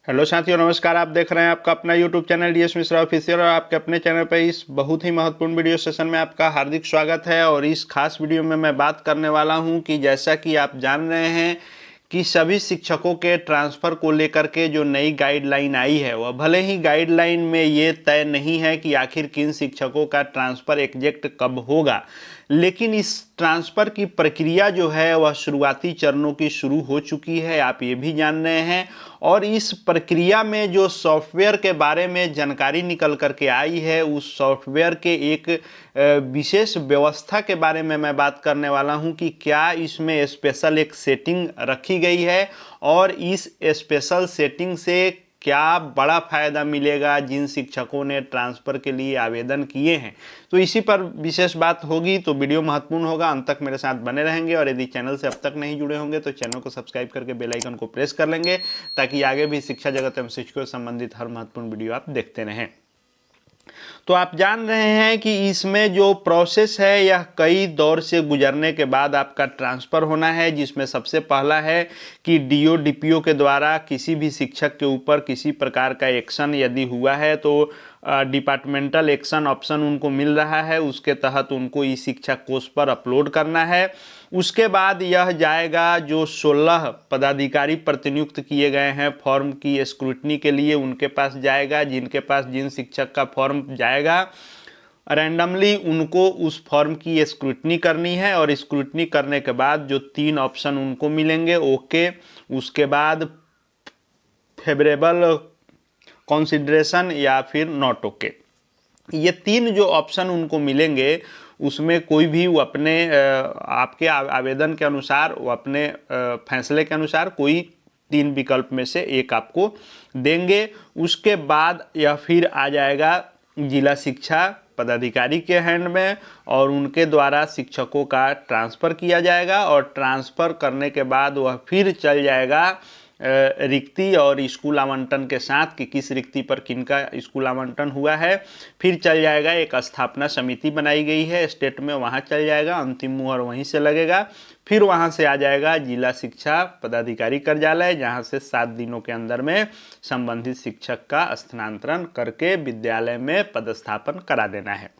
Hello साथियों, नमस्कार। आप देख रहे हैं आपका अपना YouTube channel DS Mishra official और आपके अपने चैनल पर इस बहुत ही महत्वपूर्ण वीडियो सेशन में आपका हार्दिक स्वागत है। और इस खास वीडियो में मैं बात करने वाला हूं कि जैसा कि आप जान रहे हैं कि सभी शिक्षकों के ट्रांसफ़र को लेकर के जो नई गाइडलाइन आई है, वह भले ही गाइडलाइन में ये तय नहीं है कि आखिर किन शिक्षकों का ट्रांसफ़र एग्जैक्ट कब होगा, लेकिन इस ट्रांसफ़र की प्रक्रिया जो है वह शुरुआती चरणों की शुरू हो चुकी है, आप ये भी जान रहे हैं। और इस प्रक्रिया में जो सॉफ्टवेयर के बारे में जानकारी निकल कर के आई है, उस सॉफ्टवेयर के एक विशेष व्यवस्था के बारे में मैं बात करने वाला हूं कि क्या इसमें स्पेशल एक सेटिंग रखी गई है और इस स्पेशल सेटिंग से क्या बड़ा फ़ायदा मिलेगा जिन शिक्षकों ने ट्रांसफ़र के लिए आवेदन किए हैं। तो इसी पर विशेष बात होगी, तो वीडियो महत्वपूर्ण होगा, अंत तक मेरे साथ बने रहेंगे। और यदि चैनल से अब तक नहीं जुड़े होंगे तो चैनल को सब्सक्राइब करके बेल आइकन को प्रेस कर लेंगे ताकि आगे भी शिक्षा जगत एवं शिक्षकों से संबंधित हर महत्वपूर्ण वीडियो आप देखते रहें। तो आप जान रहे हैं कि इसमें जो प्रोसेस है यह कई दौर से गुजरने के बाद आपका ट्रांसफ़र होना है, जिसमें सबसे पहला है कि डीओ डीपीओ के द्वारा किसी भी शिक्षक के ऊपर किसी प्रकार का एक्शन यदि हुआ है तो डिपार्टमेंटल एक्शन ऑप्शन उनको मिल रहा है, उसके तहत उनको ई शिक्षा कोष पर अपलोड करना है। उसके बाद यह जाएगा जो 16 पदाधिकारी प्रतिनियुक्त किए गए हैं फॉर्म की स्क्रूटनी के लिए, उनके पास जाएगा। जिनके पास जिन शिक्षक का फॉर्म जाएगा रैंडमली उनको उस फॉर्म की स्क्रूटनी करनी है और स्क्रूटनी करने के बाद जो 3 ऑप्शन उनको मिलेंगे, ओके, उसके बाद फेवरेबल कंसिडरेशन या फिर नॉट ओके, ये 3 जो ऑप्शन उनको मिलेंगे उसमें कोई भी वो अपने आपके आवेदन के अनुसार, वो अपने फैसले के अनुसार कोई 3 विकल्प में से एक आपको देंगे। उसके बाद यह फिर आ जाएगा जिला शिक्षा पदाधिकारी के हैंड में और उनके द्वारा शिक्षकों का ट्रांसफ़र किया जाएगा। और ट्रांसफ़र करने के बाद वह फिर चल जाएगा रिक्ति और स्कूल आवंटन के साथ कि किस रिक्ति पर किनका स्कूल आवंटन हुआ है। फिर चल जाएगा, एक स्थापना समिति बनाई गई है स्टेट में, वहाँ चल जाएगा, अंतिम मुहर वहीं से लगेगा। फिर वहाँ से आ जाएगा जिला शिक्षा पदाधिकारी कार्यालय, जहाँ से 7 दिनों के अंदर में संबंधित शिक्षक का स्थानांतरण करके विद्यालय में पदस्थापन करा देना है।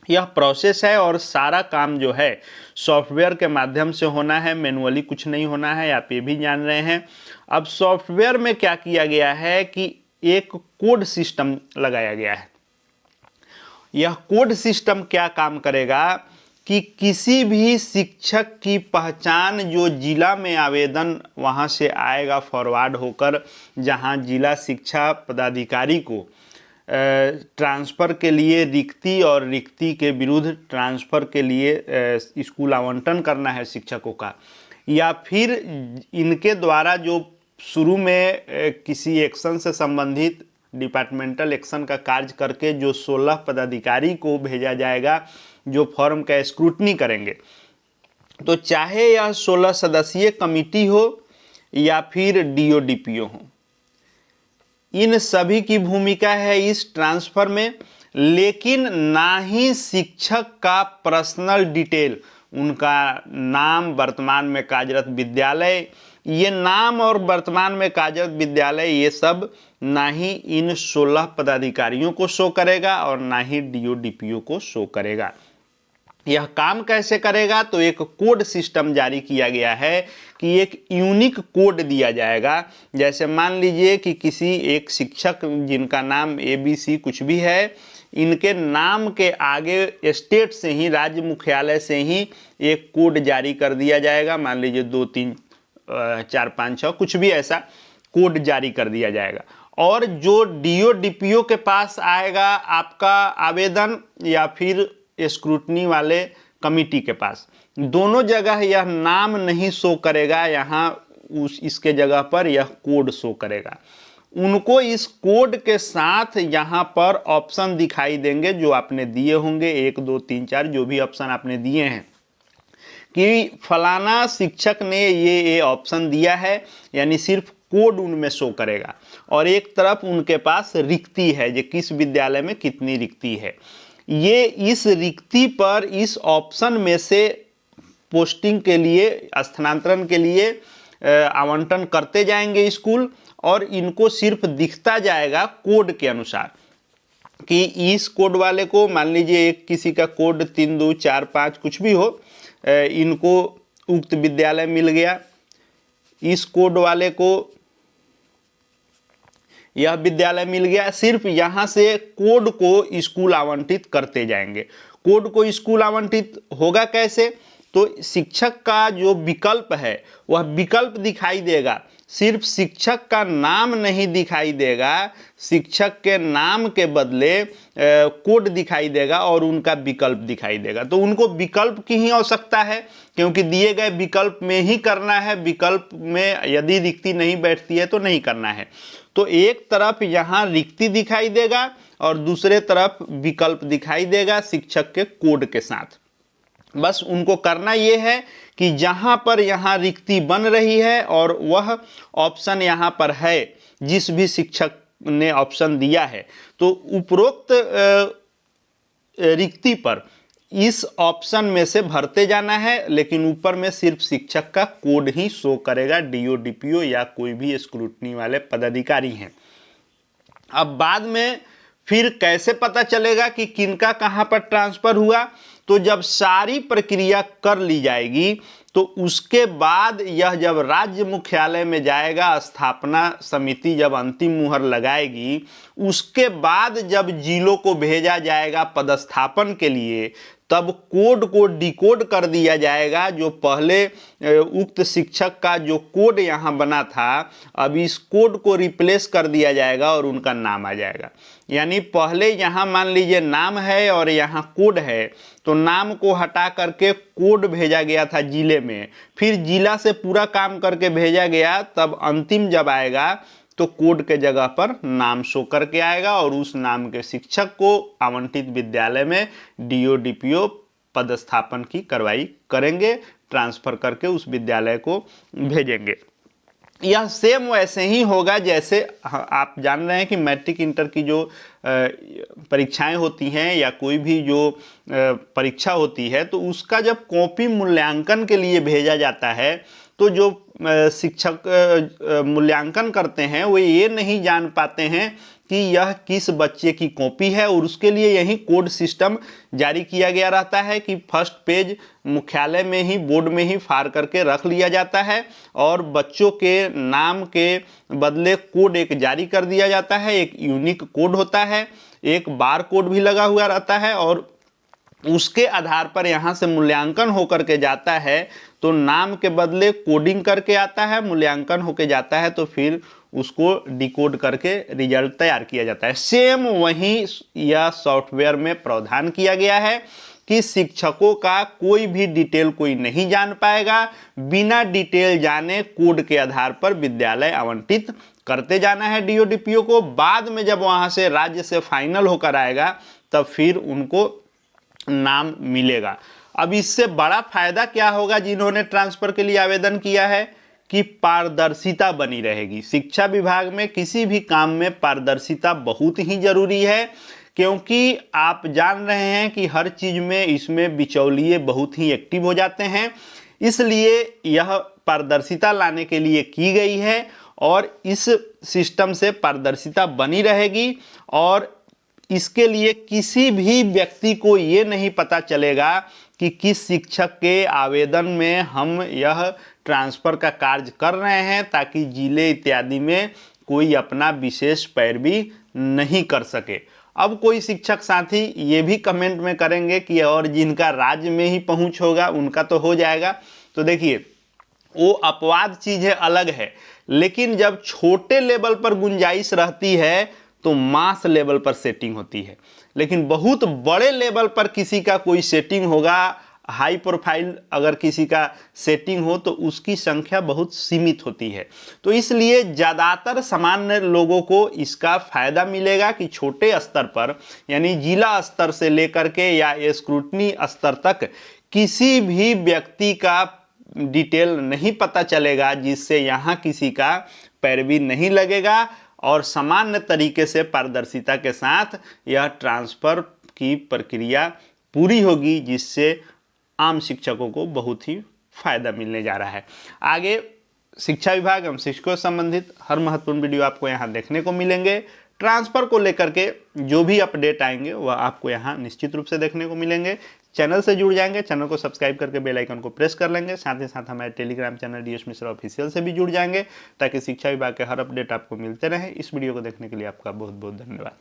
यह प्रोसेस है और सारा काम जो है सॉफ्टवेयर के माध्यम से होना है, मैनुअली कुछ नहीं होना है, आप ये भी जान रहे हैं। अब सॉफ्टवेयर में क्या किया गया है कि एक कोड सिस्टम लगाया गया है। यह कोड सिस्टम क्या काम करेगा कि किसी भी शिक्षक की पहचान जो जिला में आवेदन वहाँ से आएगा फॉरवर्ड होकर, जहाँ जिला शिक्षा पदाधिकारी को ट्रांसफ़र के लिए रिक्ति और रिक्ति के विरुद्ध ट्रांसफ़र के लिए स्कूल आवंटन करना है शिक्षकों का, या फिर इनके द्वारा जो शुरू में किसी एक्शन से संबंधित डिपार्टमेंटल एक्शन का कार्य करके जो 16 पदाधिकारी को भेजा जाएगा जो फॉर्म का स्क्रूटनी करेंगे, तो चाहे यह 16 सदस्यीय कमेटी हो या फिर डीओ डीपीओ हो, इन सभी की भूमिका है इस ट्रांसफ़र में। लेकिन ना ही शिक्षक का पर्सनल डिटेल, उनका नाम, वर्तमान में कार्यरत विद्यालय, ये नाम और वर्तमान में कार्यरत विद्यालय, ये सब ना ही इन 16 पदाधिकारियों को शो करेगा और ना ही डीओ डीपीओ को शो करेगा। यह काम कैसे करेगा, तो एक कोड सिस्टम जारी किया गया है कि एक यूनिक कोड दिया जाएगा। जैसे मान लीजिए कि किसी एक शिक्षक जिनका नाम ABC कुछ भी है, इनके नाम के आगे स्टेट से ही, राज्य मुख्यालय से ही एक कोड जारी कर दिया जाएगा। मान लीजिए 2 3 4 5 6 कुछ भी ऐसा कोड जारी कर दिया जाएगा। और जो डीओ डीपीओ के पास आएगा आपका आवेदन या फिर स्क्रूटनी वाले कमिटी के पास, दोनों जगह यह नाम नहीं शो करेगा, यहाँ इसके जगह पर यह कोड शो करेगा। उनको इस कोड के साथ यहाँ पर ऑप्शन दिखाई देंगे जो आपने दिए होंगे, 1 2 3 4 जो भी ऑप्शन आपने दिए हैं कि फलाना शिक्षक ने ये ऑप्शन दिया है, यानी सिर्फ कोड उनमें शो करेगा। और एक तरफ उनके पास रिक्ति है, जो किस विद्यालय में कितनी रिक्ति है, ये इस रिक्ति पर इस ऑप्शन में से पोस्टिंग के लिए, स्थानांतरण के लिए आवंटन करते जाएंगे स्कूल। और इनको सिर्फ दिखता जाएगा कोड के अनुसार कि इस कोड वाले को, मान लीजिए एक किसी का कोड 3245 कुछ भी हो, इनको उक्त विद्यालय मिल गया, इस कोड वाले को यह विद्यालय मिल गया। सिर्फ यहाँ से कोड को स्कूल आवंटित करते जाएंगे। कोड को स्कूल आवंटित होगा कैसे? तो शिक्षक का जो विकल्प है वह विकल्प दिखाई देगा, सिर्फ शिक्षक का नाम नहीं दिखाई देगा, शिक्षक के नाम के बदले कोड दिखाई देगा और उनका विकल्प दिखाई देगा। तो उनको विकल्प की ही आवश्यकता है, क्योंकि दिए गए विकल्प में ही करना है। विकल्प में यदि रिक्ति नहीं बैठती है तो नहीं करना है। तो एक तरफ यहाँ रिक्ति दिखाई देगा और दूसरे तरफ विकल्प दिखाई देगा शिक्षक के कोड के साथ। बस उनको करना यह है कि जहां पर यहाँ रिक्ति बन रही है और वह ऑप्शन यहाँ पर है जिस भी शिक्षक ने ऑप्शन दिया है, तो उपरोक्त रिक्ति पर इस ऑप्शन में से भरते जाना है, लेकिन ऊपर में सिर्फ शिक्षक का कोड ही शो करेगा, डीओ डीपीओ या कोई भी स्क्रूटनी वाले पदाधिकारी हैं। अब बाद में फिर कैसे पता चलेगा कि किनका कहां पर ट्रांसफर हुआ? तो जब सारी प्रक्रिया कर ली जाएगी तो उसके बाद यह जब राज्य मुख्यालय में जाएगा, स्थापना समिति जब अंतिम मुहर लगाएगी, उसके बाद जब जिलों को भेजा जाएगा पदस्थापन के लिए, तब कोड को डिकोड कर दिया जाएगा। जो पहले उक्त शिक्षक का जो कोड यहाँ बना था, अब इस कोड को रिप्लेस कर दिया जाएगा और उनका नाम आ जाएगा। यानी पहले यहाँ मान लीजिए नाम है और यहाँ कोड है, तो नाम को हटा करके कोड भेजा गया था जिले में, फिर जिला से पूरा काम करके भेजा गया, तब अंतिम जब आएगा तो कोड के जगह पर नाम शो करके आएगा और उस नाम के शिक्षक को आवंटित विद्यालय में डीओ डीपीओ पदस्थापन की कार्रवाई करेंगे, ट्रांसफर करके उस विद्यालय को भेजेंगे। यह सेम वैसे ही होगा जैसे आप जान रहे हैं कि मैट्रिक इंटर की जो परीक्षाएं होती हैं या कोई भी जो परीक्षा होती है, तो उसका जब कॉपी मूल्यांकन के लिए भेजा जाता है, तो जो शिक्षक मूल्यांकन करते हैं वो ये नहीं जान पाते हैं कि यह किस बच्चे की कॉपी है, और उसके लिए यही कोड सिस्टम जारी किया गया रहता है कि फर्स्ट पेज मुख्यालय में ही बोर्ड में ही फाड़ करके रख लिया जाता है और बच्चों के नाम के बदले कोड एक जारी कर दिया जाता है। एक यूनिक कोड होता है, एक बार कोड भी लगा हुआ रहता है और उसके आधार पर यहाँ से मूल्यांकन होकर के जाता है, तो नाम के बदले कोडिंग करके आता है, मूल्यांकन होके जाता है, तो फिर उसको डिकोड करके रिजल्ट तैयार किया जाता है। सेम वही यह सॉफ्टवेयर में प्रावधान किया गया है कि शिक्षकों का कोई भी डिटेल कोई नहीं जान पाएगा, बिना डिटेल जाने कोड के आधार पर विद्यालय आवंटित करते जाना है डीओ डीपीओ को। बाद में जब वहाँ से राज्य से फाइनल होकर आएगा तब फिर उनको नाम मिलेगा। अब इससे बड़ा फायदा क्या होगा जिन्होंने ट्रांसफर के लिए आवेदन किया है, कि पारदर्शिता बनी रहेगी। शिक्षा विभाग में किसी भी काम में पारदर्शिता बहुत ही जरूरी है, क्योंकि आप जान रहे हैं कि हर चीज में इसमें बिचौलिए बहुत ही एक्टिव हो जाते हैं। इसलिए यह पारदर्शिता लाने के लिए की गई है और इस सिस्टम से पारदर्शिता बनी रहेगी और इसके लिए किसी भी व्यक्ति को ये नहीं पता चलेगा कि किस शिक्षक के आवेदन में हम यह ट्रांसफ़र का कार्य कर रहे हैं, ताकि जिले इत्यादि में कोई अपना विशेष पैरवी नहीं कर सके। अब कोई शिक्षक साथी ये भी कमेंट में करेंगे कि और जिनका राज्य में ही पहुंच होगा उनका तो हो जाएगा। तो देखिए, वो अपवाद चीज़ें अलग है, लेकिन जब छोटे लेवल पर गुंजाइश रहती है तो मास लेवल पर सेटिंग होती है, लेकिन बहुत बड़े लेवल पर किसी का कोई सेटिंग होगा, हाई प्रोफाइल अगर किसी का सेटिंग हो तो उसकी संख्या बहुत सीमित होती है। तो इसलिए ज़्यादातर सामान्य लोगों को इसका फायदा मिलेगा कि छोटे स्तर पर, यानी जिला स्तर से लेकर के या स्क्रूटनी स्तर तक किसी भी व्यक्ति का डिटेल नहीं पता चलेगा, जिससे यहाँ किसी का पैरवी नहीं लगेगा और सामान्य तरीके से पारदर्शिता के साथ यह ट्रांसफ़र की प्रक्रिया पूरी होगी, जिससे आम शिक्षकों को बहुत ही फायदा मिलने जा रहा है। आगे शिक्षा विभाग एवं शिक्षकों से संबंधित हर महत्वपूर्ण वीडियो आपको यहाँ देखने को मिलेंगे। ट्रांसफ़र को लेकर के जो भी अपडेट आएंगे वह आपको यहाँ निश्चित रूप से देखने को मिलेंगे। चैनल से जुड़ जाएंगे, चैनल को सब्सक्राइब करके बेल आइकन को प्रेस कर लेंगे। साथ ही साथ हमारे Telegram channel DS Mishra official से भी जुड़ जाएंगे ताकि शिक्षा विभाग के हर अपडेट आपको मिलते रहे। इस वीडियो को देखने के लिए आपका बहुत बहुत धन्यवाद।